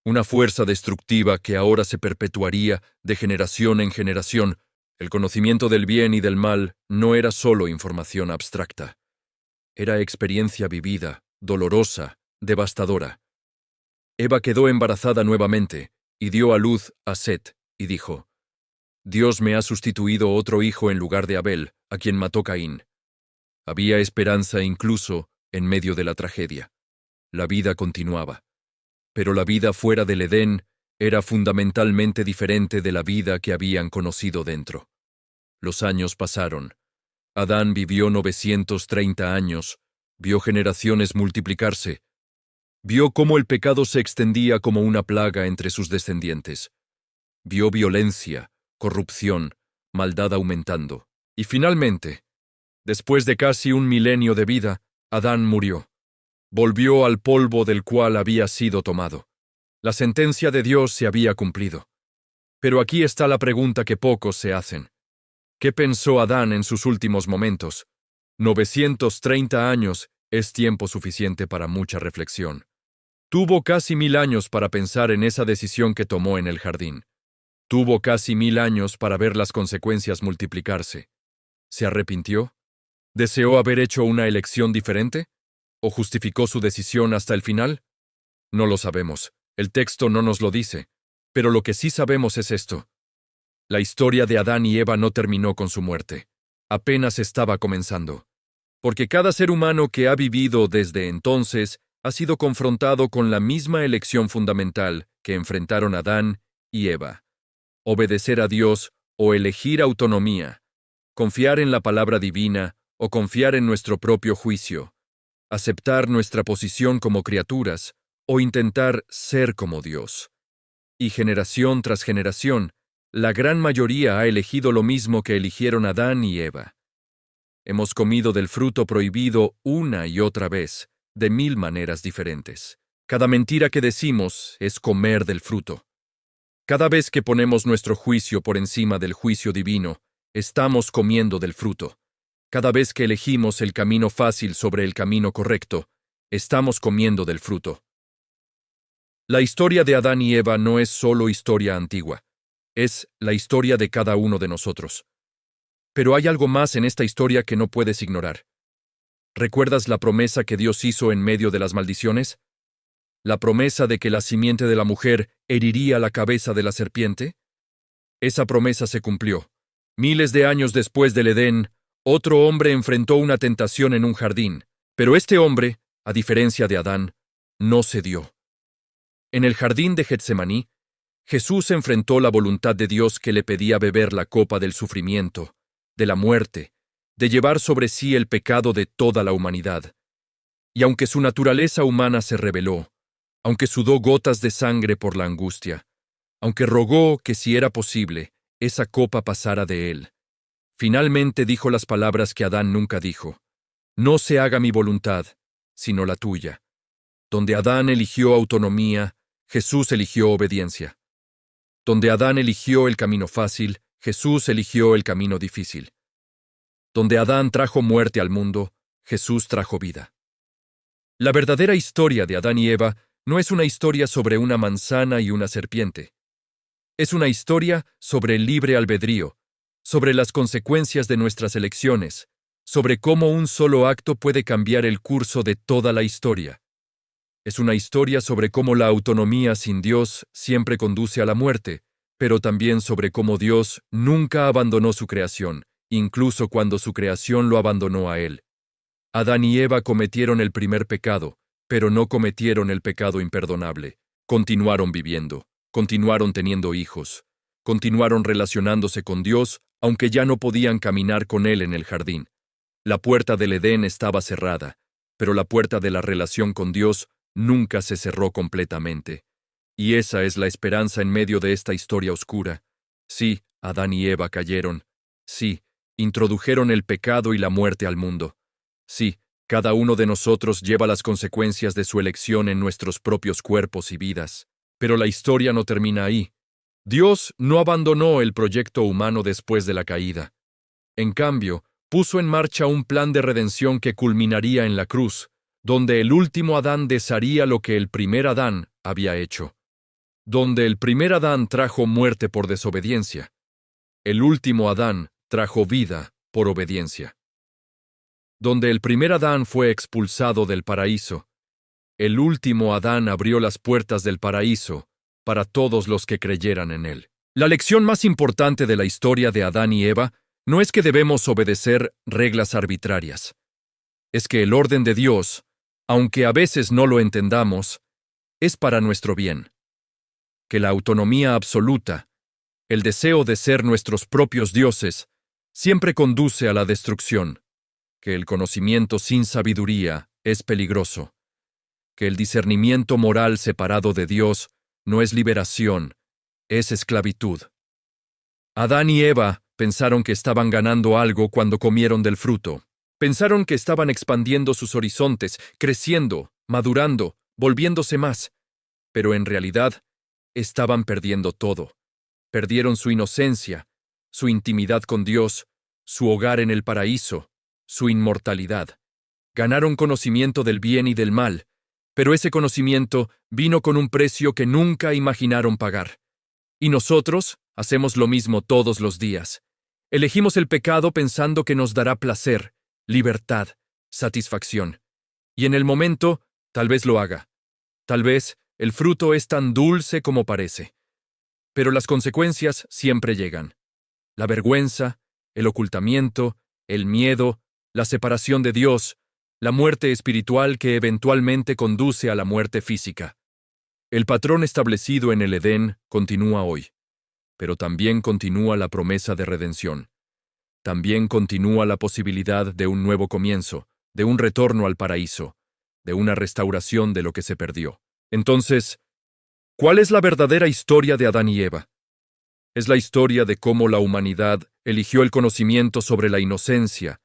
una fuerza destructiva que ahora se perpetuaría de generación en generación. El conocimiento del bien y del mal no era solo información abstracta. Era experiencia vivida, dolorosa, devastadora. Eva quedó embarazada nuevamente y dio a luz a Set, y dijo: Dios me ha sustituido otro hijo en lugar de Abel, a quien mató Caín. Había esperanza incluso en medio de la tragedia. La vida continuaba. Pero la vida fuera del Edén era fundamentalmente diferente de la vida que habían conocido dentro. Los años pasaron. Adán vivió 930 años, vio generaciones multiplicarse, vio cómo el pecado se extendía como una plaga entre sus descendientes, vio violencia, corrupción, maldad aumentando. Y finalmente, después de casi un milenio de vida, Adán murió. Volvió al polvo del cual había sido tomado. La sentencia de Dios se había cumplido. Pero aquí está la pregunta que pocos se hacen. ¿Qué pensó Adán en sus últimos momentos? 930 años es tiempo suficiente para mucha reflexión. Tuvo casi 1000 años para pensar en esa decisión que tomó en el jardín. Tuvo casi 1000 años para ver las consecuencias multiplicarse. ¿Se arrepintió? ¿Deseó haber hecho una elección diferente? ¿O justificó su decisión hasta el final? No lo sabemos. El texto no nos lo dice. Pero lo que sí sabemos es esto. La historia de Adán y Eva no terminó con su muerte. Apenas estaba comenzando. Porque cada ser humano que ha vivido desde entonces ha sido confrontado con la misma elección fundamental que enfrentaron Adán y Eva: obedecer a Dios o elegir autonomía, confiar en la palabra divina o confiar en nuestro propio juicio, aceptar nuestra posición como criaturas o intentar ser como Dios. Y generación tras generación, la gran mayoría ha elegido lo mismo que eligieron Adán y Eva. Hemos comido del fruto prohibido una y otra vez, de 1000 maneras diferentes. Cada mentira que decimos es comer del fruto. Cada vez que ponemos nuestro juicio por encima del juicio divino, estamos comiendo del fruto. Cada vez que elegimos el camino fácil sobre el camino correcto, estamos comiendo del fruto. La historia de Adán y Eva no es solo historia antigua, es la historia de cada uno de nosotros. Pero hay algo más en esta historia que no puedes ignorar. ¿Recuerdas la promesa que Dios hizo en medio de las maldiciones? ¿La promesa de que la simiente de la mujer heriría la cabeza de la serpiente? Esa promesa se cumplió. Miles de años después del Edén, otro hombre enfrentó una tentación en un jardín, pero este hombre, a diferencia de Adán, no cedió. En el jardín de Getsemaní, Jesús enfrentó la voluntad de Dios que le pedía beber la copa del sufrimiento, de la muerte, de llevar sobre sí el pecado de toda la humanidad. Y aunque su naturaleza humana se rebeló, aunque sudó gotas de sangre por la angustia, aunque rogó que si era posible, esa copa pasara de él, finalmente dijo las palabras que Adán nunca dijo: no se haga mi voluntad, sino la tuya. Donde Adán eligió autonomía, Jesús eligió obediencia. Donde Adán eligió el camino fácil, Jesús eligió el camino difícil. Donde Adán trajo muerte al mundo, Jesús trajo vida. La verdadera historia de Adán y Eva no es una historia sobre una manzana y una serpiente. Es una historia sobre el libre albedrío, sobre las consecuencias de nuestras elecciones, sobre cómo un solo acto puede cambiar el curso de toda la historia. Es una historia sobre cómo la autonomía sin Dios siempre conduce a la muerte, pero también sobre cómo Dios nunca abandonó su creación, incluso cuando su creación lo abandonó a él. Adán y Eva cometieron el primer pecado, pero no cometieron el pecado imperdonable. Continuaron viviendo, continuaron teniendo hijos, continuaron relacionándose con Dios, aunque ya no podían caminar con Él en el jardín. La puerta del Edén estaba cerrada, pero la puerta de la relación con Dios nunca se cerró completamente. Y esa es la esperanza en medio de esta historia oscura. Sí, Adán y Eva cayeron. Sí, introdujeron el pecado y la muerte al mundo. Sí, cada uno de nosotros lleva las consecuencias de su elección en nuestros propios cuerpos y vidas. Pero la historia no termina ahí. Dios no abandonó el proyecto humano después de la caída. En cambio, puso en marcha un plan de redención que culminaría en la cruz, donde el último Adán desharía lo que el primer Adán había hecho. Donde el primer Adán trajo muerte por desobediencia, el último Adán trajo vida por obediencia. Donde el primer Adán fue expulsado del paraíso, el último Adán abrió las puertas del paraíso para todos los que creyeran en él. La lección más importante de la historia de Adán y Eva no es que debemos obedecer reglas arbitrarias. Es que el orden de Dios, aunque a veces no lo entendamos, es para nuestro bien. Que la autonomía absoluta, el deseo de ser nuestros propios dioses, siempre conduce a la destrucción. Que el conocimiento sin sabiduría es peligroso. Que el discernimiento moral separado de Dios no es liberación, es esclavitud. Adán y Eva pensaron que estaban ganando algo cuando comieron del fruto. Pensaron que estaban expandiendo sus horizontes, creciendo, madurando, volviéndose más. Pero en realidad, estaban perdiendo todo. Perdieron su inocencia, su intimidad con Dios, su hogar en el paraíso, su inmortalidad. Ganaron conocimiento del bien y del mal, pero ese conocimiento vino con un precio que nunca imaginaron pagar. Y nosotros hacemos lo mismo todos los días. Elegimos el pecado pensando que nos dará placer, libertad, satisfacción. Y en el momento, tal vez lo haga. Tal vez el fruto es tan dulce como parece. Pero las consecuencias siempre llegan. La vergüenza, el ocultamiento, el miedo, la separación de Dios, la muerte espiritual que eventualmente conduce a la muerte física. El patrón establecido en el Edén continúa hoy, pero también continúa la promesa de redención. También continúa la posibilidad de un nuevo comienzo, de un retorno al paraíso, de una restauración de lo que se perdió. Entonces, ¿cuál es la verdadera historia de Adán y Eva? Es la historia de cómo la humanidad eligió el conocimiento sobre la inocencia,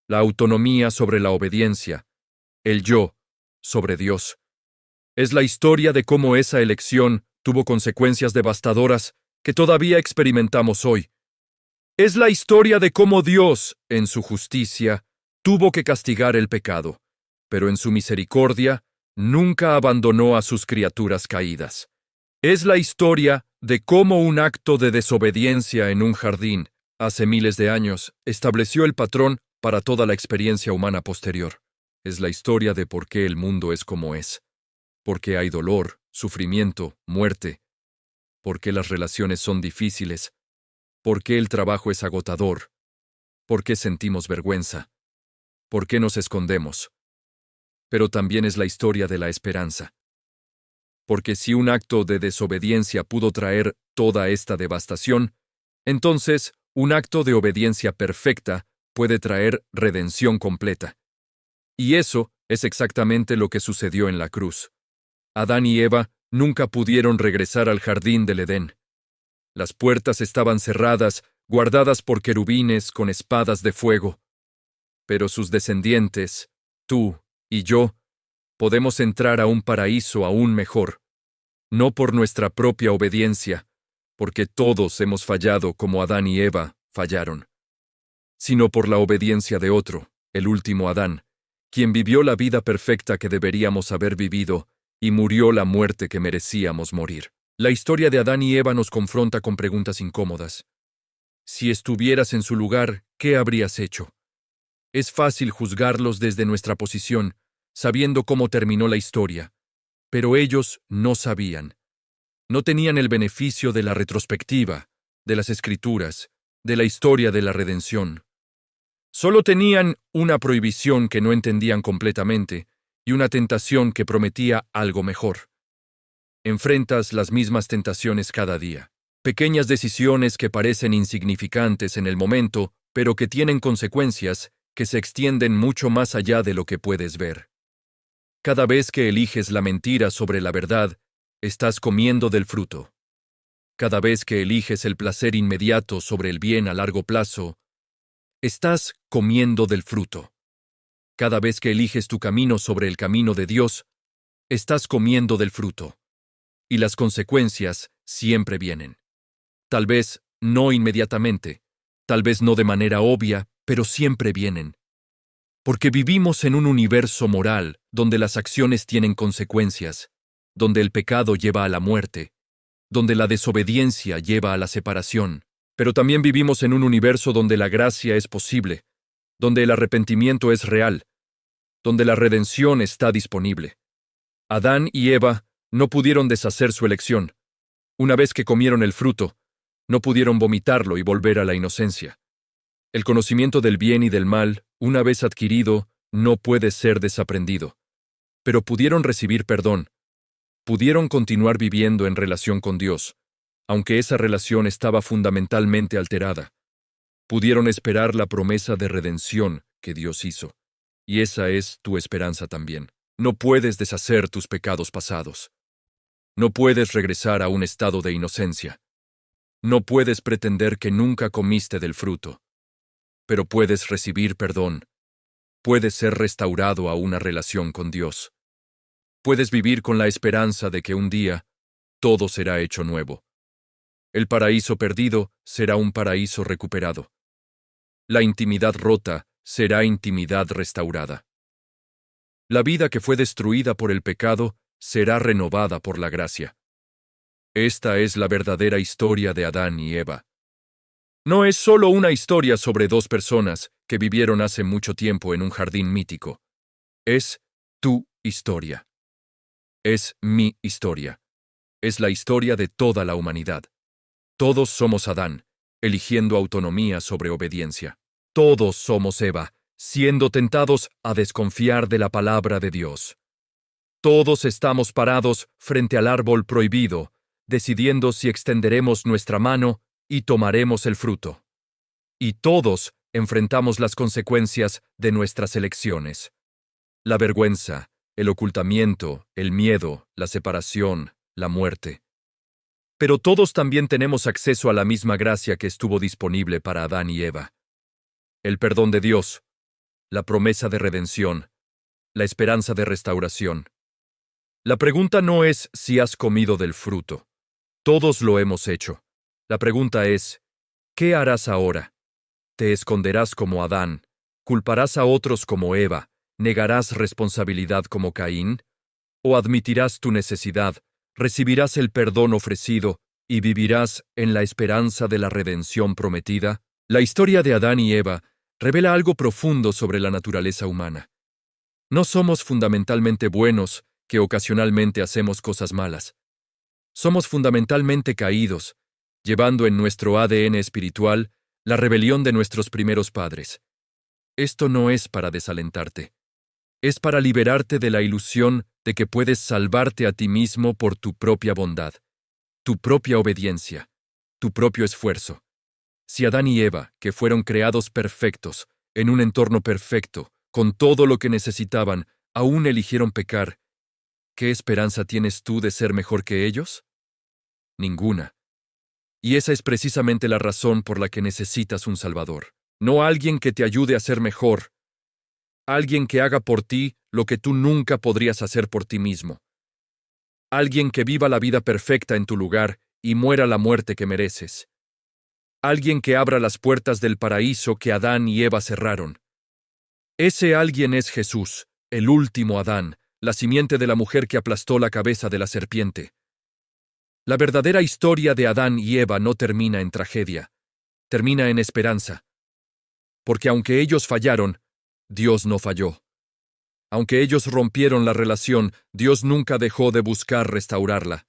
la autonomía sobre la obediencia, el yo sobre Dios. Es la historia de cómo esa elección tuvo consecuencias devastadoras que todavía experimentamos hoy. Es la historia de cómo Dios, en su justicia, tuvo que castigar el pecado, pero en su misericordia nunca abandonó a sus criaturas caídas. Es la historia de cómo un acto de desobediencia en un jardín, hace miles de años, estableció el patrón para toda la experiencia humana posterior. Es la historia de por qué el mundo es como es. Por qué hay dolor, sufrimiento, muerte. Por qué las relaciones son difíciles. Por qué el trabajo es agotador. Por qué sentimos vergüenza. Por qué nos escondemos. Pero también es la historia de la esperanza. Porque si un acto de desobediencia pudo traer toda esta devastación, entonces un acto de obediencia perfecta puede traer redención completa. Y eso es exactamente lo que sucedió en la cruz. Adán y Eva nunca pudieron regresar al jardín del Edén. Las puertas estaban cerradas, guardadas por querubines con espadas de fuego. Pero sus descendientes, tú y yo, podemos entrar a un paraíso aún mejor. No por nuestra propia obediencia, porque todos hemos fallado como Adán y Eva fallaron, sino por la obediencia de otro, el último Adán, quien vivió la vida perfecta que deberíamos haber vivido y murió la muerte que merecíamos morir. La historia de Adán y Eva nos confronta con preguntas incómodas. Si estuvieras en su lugar, ¿qué habrías hecho? Es fácil juzgarlos desde nuestra posición, sabiendo cómo terminó la historia, pero ellos no sabían. No tenían el beneficio de la retrospectiva, de las escrituras, de la historia de la redención. Solo tenían una prohibición que no entendían completamente y una tentación que prometía algo mejor. Enfrentas las mismas tentaciones cada día. Pequeñas decisiones que parecen insignificantes en el momento, pero que tienen consecuencias que se extienden mucho más allá de lo que puedes ver. Cada vez que eliges la mentira sobre la verdad, estás comiendo del fruto. Cada vez que eliges el placer inmediato sobre el bien a largo plazo, estás comiendo del fruto. Cada vez que eliges tu camino sobre el camino de Dios, estás comiendo del fruto. Y las consecuencias siempre vienen. Tal vez no inmediatamente, tal vez no de manera obvia, pero siempre vienen. Porque vivimos en un universo moral donde las acciones tienen consecuencias, donde el pecado lleva a la muerte, donde la desobediencia lleva a la separación. Pero también vivimos en un universo donde la gracia es posible, donde el arrepentimiento es real, donde la redención está disponible. Adán y Eva no pudieron deshacer su elección. Una vez que comieron el fruto, no pudieron vomitarlo y volver a la inocencia. El conocimiento del bien y del mal, una vez adquirido, no puede ser desaprendido. Pero pudieron recibir perdón. Pudieron continuar viviendo en relación con Dios, aunque esa relación estaba fundamentalmente alterada. Pudieron esperar la promesa de redención que Dios hizo. Y esa es tu esperanza también. No puedes deshacer tus pecados pasados. No puedes regresar a un estado de inocencia. No puedes pretender que nunca comiste del fruto. Pero puedes recibir perdón. Puedes ser restaurado a una relación con Dios. Puedes vivir con la esperanza de que un día todo será hecho nuevo. El paraíso perdido será un paraíso recuperado. La intimidad rota será intimidad restaurada. La vida que fue destruida por el pecado será renovada por la gracia. Esta es la verdadera historia de Adán y Eva. No es solo una historia sobre dos personas que vivieron hace mucho tiempo en un jardín mítico. Es tu historia. Es mi historia. Es la historia de toda la humanidad. Todos somos Adán, eligiendo autonomía sobre obediencia. Todos somos Eva, siendo tentados a desconfiar de la palabra de Dios. Todos estamos parados frente al árbol prohibido, decidiendo si extenderemos nuestra mano y tomaremos el fruto. Y todos enfrentamos las consecuencias de nuestras elecciones. La vergüenza, el ocultamiento, el miedo, la separación, la muerte. Pero todos también tenemos acceso a la misma gracia que estuvo disponible para Adán y Eva. El perdón de Dios, la promesa de redención, la esperanza de restauración. La pregunta no es si has comido del fruto. Todos lo hemos hecho. La pregunta es, ¿qué harás ahora? ¿Te esconderás como Adán? ¿Culparás a otros como Eva? ¿Negarás responsabilidad como Caín? ¿O admitirás tu necesidad, recibirás el perdón ofrecido y vivirás en la esperanza de la redención prometida? La historia de Adán y Eva revela algo profundo sobre la naturaleza humana. No somos fundamentalmente buenos, que ocasionalmente hacemos cosas malas. Somos fundamentalmente caídos, llevando en nuestro ADN espiritual la rebelión de nuestros primeros padres. Esto no es para desalentarte. Es para liberarte de la ilusión de que puedes salvarte a ti mismo por tu propia bondad, tu propia obediencia, tu propio esfuerzo. Si Adán y Eva, que fueron creados perfectos, en un entorno perfecto, con todo lo que necesitaban, aún eligieron pecar, ¿qué esperanza tienes tú de ser mejor que ellos? Ninguna. Y esa es precisamente la razón por la que necesitas un Salvador. No alguien que te ayude a ser mejor, alguien que haga por ti lo que tú nunca podrías hacer por ti mismo. Alguien que viva la vida perfecta en tu lugar y muera la muerte que mereces. Alguien que abra las puertas del paraíso que Adán y Eva cerraron. Ese alguien es Jesús, el último Adán, la simiente de la mujer que aplastó la cabeza de la serpiente. La verdadera historia de Adán y Eva no termina en tragedia, termina en esperanza. Porque aunque ellos fallaron, Dios no falló. Aunque ellos rompieron la relación, Dios nunca dejó de buscar restaurarla.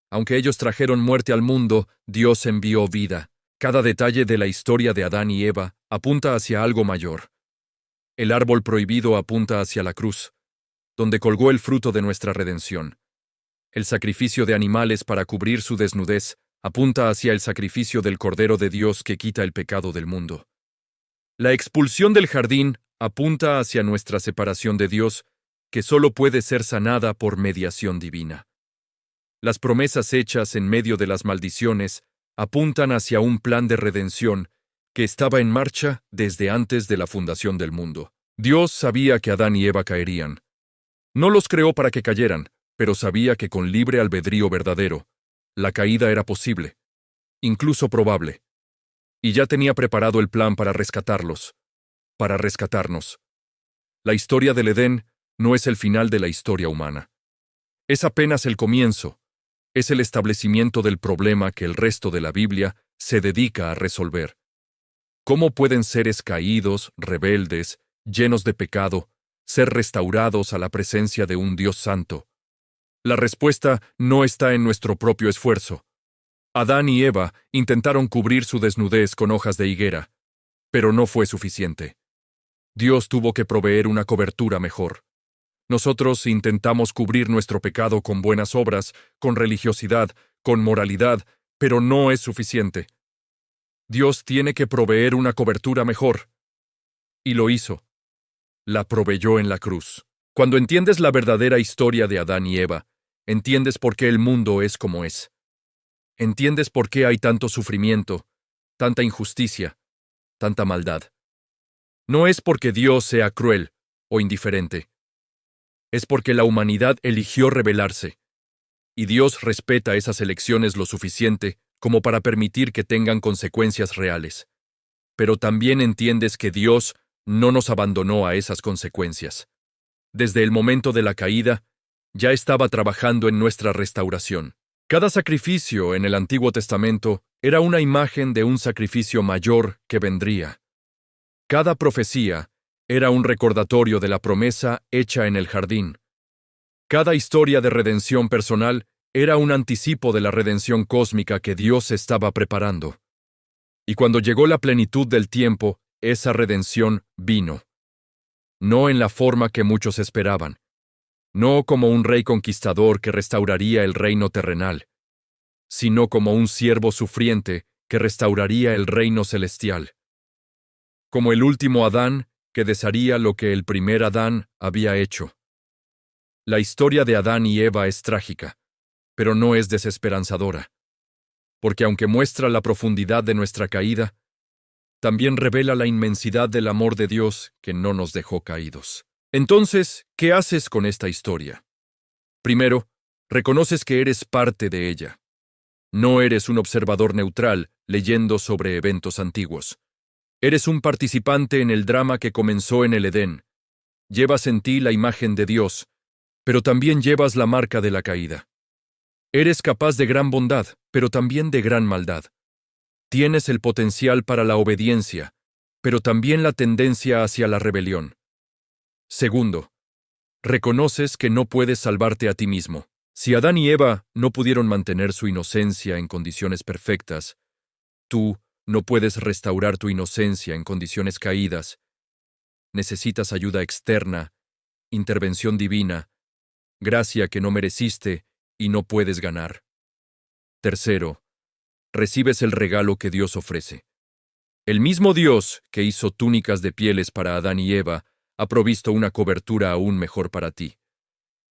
Aunque ellos trajeron muerte al mundo, Dios envió vida. Cada detalle de la historia de Adán y Eva apunta hacia algo mayor. El árbol prohibido apunta hacia la cruz, donde colgó el fruto de nuestra redención. El sacrificio de animales para cubrir su desnudez apunta hacia el sacrificio del Cordero de Dios que quita el pecado del mundo. La expulsión del jardín apunta hacia nuestra separación de Dios, que solo puede ser sanada por mediación divina. Las promesas hechas en medio de las maldiciones apuntan hacia un plan de redención que estaba en marcha desde antes de la fundación del mundo. Dios sabía que Adán y Eva caerían. No los creó para que cayeran, pero sabía que con libre albedrío verdadero, la caída era posible, incluso probable. Y ya tenía preparado el plan para rescatarlos, para rescatarnos. La historia del Edén no es el final de la historia humana. Es apenas el comienzo. Es el establecimiento del problema que el resto de la Biblia se dedica a resolver. ¿Cómo pueden seres caídos, rebeldes, llenos de pecado, ser restaurados a la presencia de un Dios santo? La respuesta no está en nuestro propio esfuerzo. Adán y Eva intentaron cubrir su desnudez con hojas de higuera, pero no fue suficiente. Dios tuvo que proveer una cobertura mejor. Nosotros intentamos cubrir nuestro pecado con buenas obras, con religiosidad, con moralidad, pero no es suficiente. Dios tiene que proveer una cobertura mejor. Y lo hizo. La proveyó en la cruz. Cuando entiendes la verdadera historia de Adán y Eva, entiendes por qué el mundo es como es. Entiendes por qué hay tanto sufrimiento, tanta injusticia, tanta maldad. No es porque Dios sea cruel o indiferente. Es porque la humanidad eligió rebelarse, y Dios respeta esas elecciones lo suficiente como para permitir que tengan consecuencias reales. Pero también entiendes que Dios no nos abandonó a esas consecuencias. Desde el momento de la caída, ya estaba trabajando en nuestra restauración. Cada sacrificio en el Antiguo Testamento era una imagen de un sacrificio mayor que vendría. Cada profecía era un recordatorio de la promesa hecha en el jardín. Cada historia de redención personal era un anticipo de la redención cósmica que Dios estaba preparando. Y cuando llegó la plenitud del tiempo, esa redención vino. No en la forma que muchos esperaban. No como un rey conquistador que restauraría el reino terrenal, sino como un siervo sufriente que restauraría el reino celestial. Como el último Adán que desharía lo que el primer Adán había hecho. La historia de Adán y Eva es trágica, pero no es desesperanzadora, porque aunque muestra la profundidad de nuestra caída, también revela la inmensidad del amor de Dios que no nos dejó caídos. Entonces, ¿qué haces con esta historia? Primero, reconoces que eres parte de ella. No eres un observador neutral leyendo sobre eventos antiguos. Eres un participante en el drama que comenzó en el Edén. Llevas en ti la imagen de Dios, pero también llevas la marca de la caída. Eres capaz de gran bondad, pero también de gran maldad. Tienes el potencial para la obediencia, pero también la tendencia hacia la rebelión. Segundo, reconoces que no puedes salvarte a ti mismo. Si Adán y Eva no pudieron mantener su inocencia en condiciones perfectas, tú no puedes restaurar tu inocencia en condiciones caídas. Necesitas ayuda externa, intervención divina, gracia que no mereciste y no puedes ganar. Tercero, recibes el regalo que Dios ofrece. El mismo Dios que hizo túnicas de pieles para Adán y Eva ha provisto una cobertura aún mejor para ti.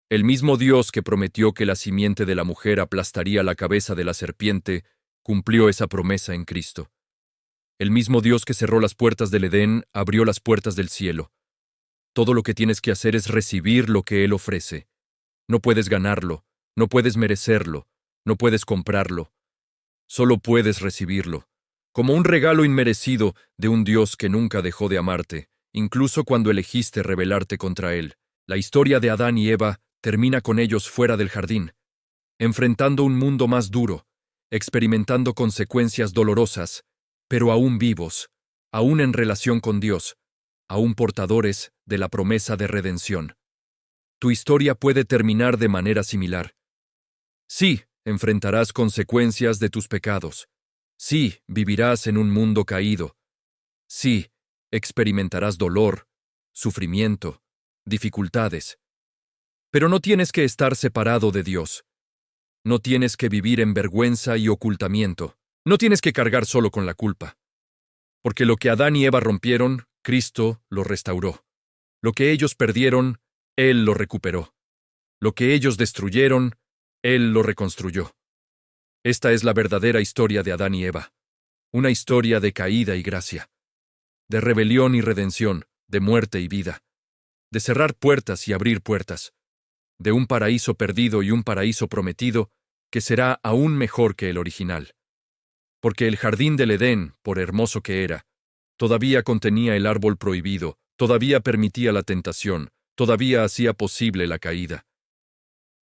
El mismo Dios que prometió que la simiente de la mujer aplastaría la cabeza de la serpiente, cumplió esa promesa en Cristo. El mismo Dios que cerró las puertas del Edén abrió las puertas del cielo. Todo lo que tienes que hacer es recibir lo que Él ofrece. No puedes ganarlo, no puedes merecerlo, no puedes comprarlo. Solo puedes recibirlo, como un regalo inmerecido de un Dios que nunca dejó de amarte, incluso cuando elegiste rebelarte contra Él. La historia de Adán y Eva termina con ellos fuera del jardín, enfrentando un mundo más duro, experimentando consecuencias dolorosas, pero aún vivos, aún en relación con Dios, aún portadores de la promesa de redención. Tu historia puede terminar de manera similar. Sí, enfrentarás consecuencias de tus pecados. Sí, vivirás en un mundo caído. Sí, experimentarás dolor, sufrimiento, dificultades. Pero no tienes que estar separado de Dios. No tienes que vivir en vergüenza y ocultamiento. No tienes que cargar solo con la culpa. Porque lo que Adán y Eva rompieron, Cristo lo restauró. Lo que ellos perdieron, Él lo recuperó. Lo que ellos destruyeron, Él lo reconstruyó. Esta es la verdadera historia de Adán y Eva. Una historia de caída y gracia. De rebelión y redención, de muerte y vida. De cerrar puertas y abrir puertas. De un paraíso perdido y un paraíso prometido que será aún mejor que el original. Porque el jardín del Edén, por hermoso que era, todavía contenía el árbol prohibido, todavía permitía la tentación, todavía hacía posible la caída.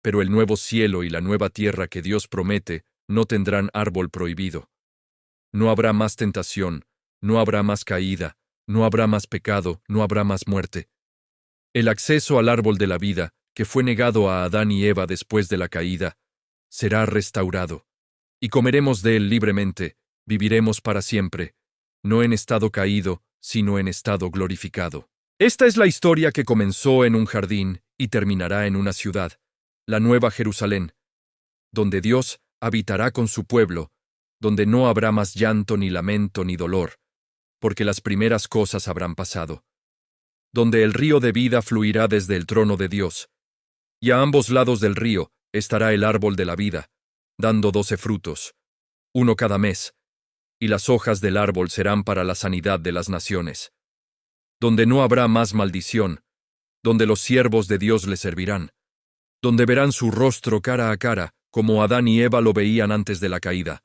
Pero el nuevo cielo y la nueva tierra que Dios promete no tendrán árbol prohibido. No habrá más tentación, no habrá más caída, no habrá más pecado, no habrá más muerte. El acceso al árbol de la vida, que fue negado a Adán y Eva después de la caída, será restaurado. Y comeremos de él libremente, viviremos para siempre, no en estado caído, sino en estado glorificado. Esta es la historia que comenzó en un jardín y terminará en una ciudad, la Nueva Jerusalén, donde Dios habitará con su pueblo, donde no habrá más llanto ni lamento ni dolor, porque las primeras cosas habrán pasado, donde el río de vida fluirá desde el trono de Dios, y a ambos lados del río estará el árbol de la vida, dando 12 frutos, uno cada mes, y las hojas del árbol serán para la sanidad de las naciones, donde no habrá más maldición, donde los siervos de Dios le servirán, donde verán su rostro cara a cara, como Adán y Eva lo veían antes de la caída,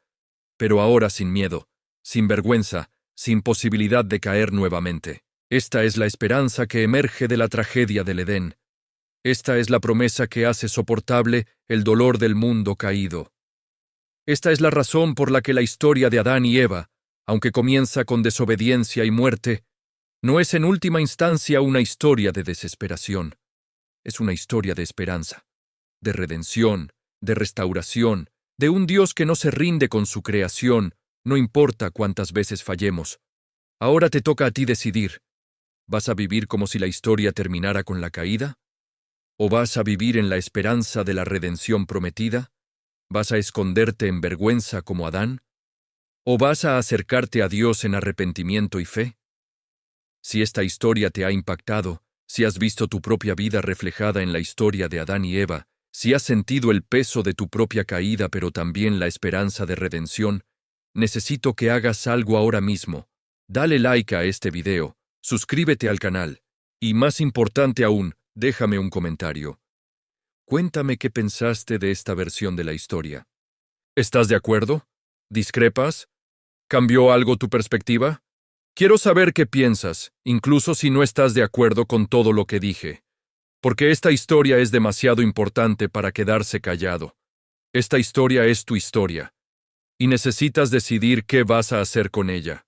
pero ahora sin miedo, sin vergüenza, sin posibilidad de caer nuevamente. Esta es la esperanza que emerge de la tragedia del Edén. Esta es la promesa que hace soportable el dolor del mundo caído. Esta es la razón por la que la historia de Adán y Eva, aunque comienza con desobediencia y muerte, no es en última instancia una historia de desesperación. Es una historia de esperanza, de redención, de restauración, de un Dios que no se rinde con su creación, no importa cuántas veces fallemos. Ahora te toca a ti decidir. ¿Vas a vivir como si la historia terminara con la caída? ¿O vas a vivir en la esperanza de la redención prometida? ¿Vas a esconderte en vergüenza como Adán? ¿O vas a acercarte a Dios en arrepentimiento y fe? Si esta historia te ha impactado, si has visto tu propia vida reflejada en la historia de Adán y Eva, si has sentido el peso de tu propia caída pero también la esperanza de redención, necesito que hagas algo ahora mismo. Dale like a este video, suscríbete al canal, y más importante aún, déjame un comentario. Cuéntame qué pensaste de esta versión de la historia. ¿Estás de acuerdo? ¿Discrepas? ¿Cambió algo tu perspectiva? Quiero saber qué piensas, incluso si no estás de acuerdo con todo lo que dije, porque esta historia es demasiado importante para quedarse callado. Esta historia es tu historia, y necesitas decidir qué vas a hacer con ella.